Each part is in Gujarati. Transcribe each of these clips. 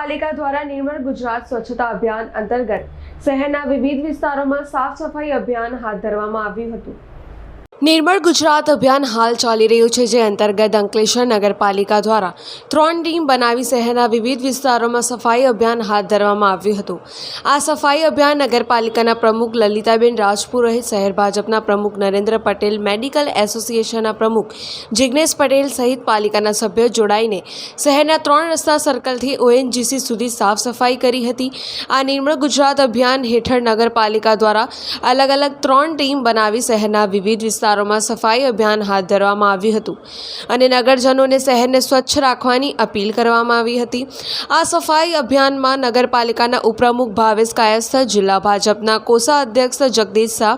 નગરપાલિકા દ્વારા નિર્મળ ગુજરાત સ્વચ્છતા અભિયાન અંતર્ગત શહેરના વિવિધ વિસ્તારોમાં સાફ સફાઈ અભિયાન હાથ ધરવામાં આવ્યું હતું। નિર્મળ ગુજરાત અભિયાન હાલ ચાલી રહ્યું છે, જે અંતર્ગત અંકલેશ્વર નગરપાલિકા દ્વારા 3 ટીમ બનાવી શહેરના વિવિધ વિસ્તારોમાં સફાઈ અભિયાન હાથ ધરવામાં આવ્યું હતું। આ સફાઈ અભિયાન નગરપાલિકાના પ્રમુખ લલિતાબેન રાજપુરોહિત, શહેર ભાજપના પ્રમુખ નરેન્દ્ર પટેલ, મેડિકલ એસોસિએશનના પ્રમુખ જિગ્નેશ પટેલ સહિત પાલિકાના સભ્યો જોડાઈને શહેરના 3 રસ્તા સર્કલથી ઓએનજીસી સુધી સાફ સફાઈ કરી હતી। આ નિર્મળ ગુજરાત અભિયાન હેઠળ નગરપાલિકા દ્વારા અલગ અલગ 3 ટીમ બનાવી શહેરના વિવિધ વિસ્તારોમાં સફાઈ અભિયાન હાથ ધરવામાં આવ્યું હતું અને નગરજનોને શહેરને સ્વચ્છ રાખવાની અપીલ કરવામાં આવી હતી। આ સફાઈ અભિયાનમાં નગરપાલિકાના ઉપપ્રમુખ ભાવેશ કાયસ્થ, જિલ્લા ભાજપના કોષા અધ્યક્ષ જગદીશ શાહ,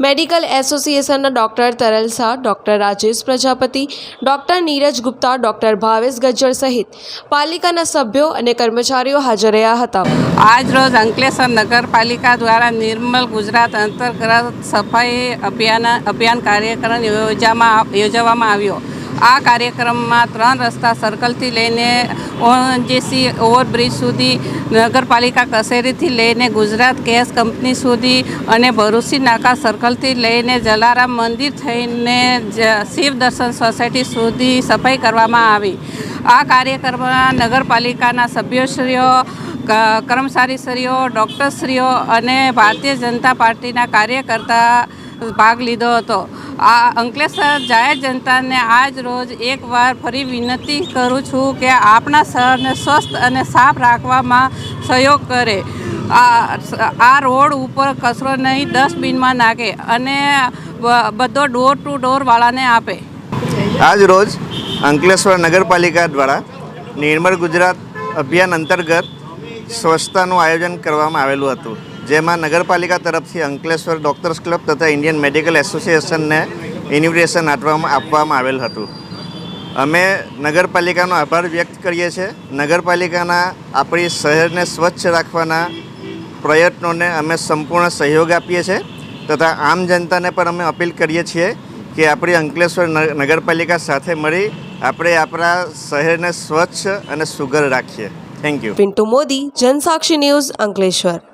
મેડિકલ એસોસિએશનના ડોક્ટર તરલ Shah, doctor Rajesh Prajapati, doctor Neeraj Gupta, doctor Bhavesh Gajjar સહિત પાલિકાના સભ્યો અને કર્મચારીઓ હાજર રહ્યા હતા। આજ રોજ અંકલેશ્વર નગરપાલિકા દ્વારા નિર્મલ ગુજરાત અંતર્ગત સફાઈ અભિયાન કાર્યક્રમ યોજવામાં આવ્યો। આ કાર્યક્રમમાં 3 રસ્તા સર્કલથી લઈને ઓએનજીસી ઓવરબ્રિજ સુધી, નગરપાલિકા કચેરીથી લઈને ગુજરાત ગેસ કંપની સુધી અને ભરૂચી નાકા સર્કલથી લઈને જલારામ મંદિર થઈને શિવ દર્શન સોસાયટી સુધી સફાઈ કરવામાં આવી। આ કાર્યક્રમમાં નગરપાલિકાના સભ્યશ્રીઓ, કર્મચારીશ્રીઓ, ડૉક્ટરશ્રીઓ અને ભારતીય જનતા પાર્ટીના કાર્યકર્તા ભાગ લીધો હતો। આ અંકલેશ્વર જાહેર જનતાને આજ રોજ એકવાર ફરી વિનંતી કરું છું કે આપણા શહેરને સ્વસ્થ અને સાફ રાખવામાં સહયોગ કરે। આ રોડ ઉપર કચરો નહીં ડસ્ટબિનમાં નાખે અને બધો ડોર ટુ ડોર વાળાને આપે। આજ રોજ અંકલેશ્વર નગરપાલિકા દ્વારા નિર્મળ ગુજરાત અભિયાન અંતર્ગત સ્વચ્છતાનું આયોજન કરવામાં આવેલું હતું, જેમાં નગરપાલિકા તરફથી અંકલેશ્વર ડૉક્ટર્સ ક્લબ તથા ઇન્ડિયન મેડિકલ એસોસિએશનને ઇન્વિટેશન આપવામાં આવેલ હતું। અમે નગરપાલિકાનો આભાર વ્યક્ત કરીએ છીએ। નગરપાલિકાના આપણી શહેરને સ્વચ્છ રાખવાના પ્રયત્નોને અમે સંપૂર્ણ સહયોગ આપીએ છીએ તથા આમ જનતાને પણ અમે અપીલ કરીએ છીએ કે આપણી અંકલેશ્વર નગરપાલિકા સાથે મળી આપણે આપણા શહેરને સ્વચ્છ અને સુઘડ રાખીએ। Thank you. Pintu Modi, Jansakshi news, Ankleshwar.